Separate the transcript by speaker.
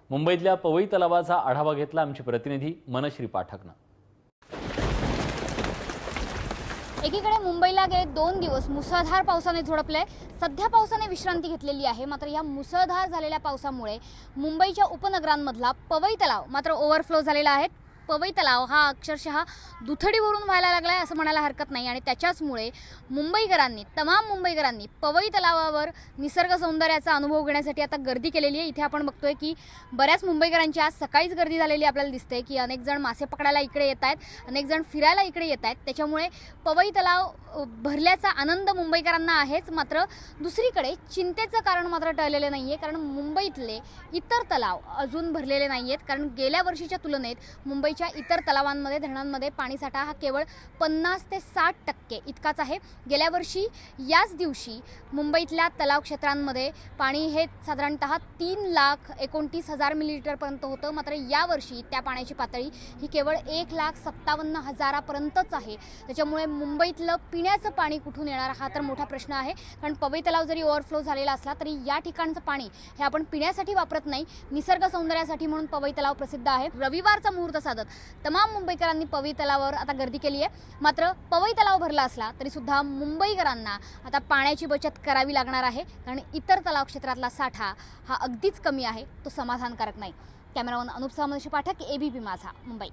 Speaker 1: मुंबईतल्या पवई तलावाचा आढावा घेतला आमची प्रतिनिधी मनश्री पाठकनं।
Speaker 2: एकीकडे मुंबईला गेले 2 दिवस मुसळधार पावसाने झोडपले। सध्या पावसाने विश्रांती घेतलेली आहे, मात्र या मुसळधार झालेल्या पावसामुळे मुंबईच्या उपनगरांमधला पवई तलाव मात्र ओव्हरफ्लो झालेला आहे। पवई तलाव हा अक्षरशः दुथडीवरून व्हायला लागलाय असं म्हणायला हरकत नाही आणि त्याच्याचमुळे तमाम मुंबईकरांनी पवई तलावावर निसर्ग सौंदर्याचा अनुभव घेण्यासाठी आता गर्दी केलेली आहे। इथे आपण बघतोय की बऱ्याच मुंबईकरांची आज सकाळीच गर्दी झालेली आपल्याला दिसते की अनेक जण मासे पकडायला इकडे येत आहेत, अनेक जण फिरायला इकडे येत आहेत। त्याच्यामुळे पवई तलाव भरल्याचा आनंद मुंबईकरांना आहेच, मात्र दुसरीकडे चिंतेचं कारण मात्र टळलेलं नाहीये, कारण मुंबईतले इतर तलाव अजून भरलेले नाहीयेत। कारण गेल्या वर्षीच्या तुलनेत मुंबईच्या इतर तलावांमध्ये धरणांमध्ये पाणीसाठा हा केवळ 50 ते 60% इतकाच आहे। गेल्या वर्षी याच दिवशी मुंबईतल्या तलाव क्षेत्रांमध्ये पाणी हे साधारणतः 3,29,000 मिलीलीटर पर्यंत होतं, मात्र यावर्षी त्या पाण्याची पातळी ही केवळ 1,57,000 पर्यंतच आहे। त्याच्यामुळे मुंबईतलं पिण्याचं पाणी कुठून येणार हा तर मोठा प्रश्न आहे। कारण पवई तलाव जरी ओव्हरफ्लो झालेला असला तरी या ठिकाणचं पाणी हे आपण पिण्यासाठी वापरत नाही, निसर्ग सौंदर्यासाठी म्हणून पवई तलाव प्रसिद्ध आहे। रविवारचा मुहूर्त साधत तमाम मुंबईकरांनी पवई तलावावर आता गर्दी केली आहे। मात्र पवई तलाव भरला असला तरी सुद्धा मुंबईकरांना आता पाण्याची बचत करावी लागणार आहे, कारण इतर तलाव क्षेत्रातला साठा हा अगदीच कमी आहे, तो समाधानकारक नाही। कॅमेरामन अनुप पाठक, ABP माझा, मुंबई।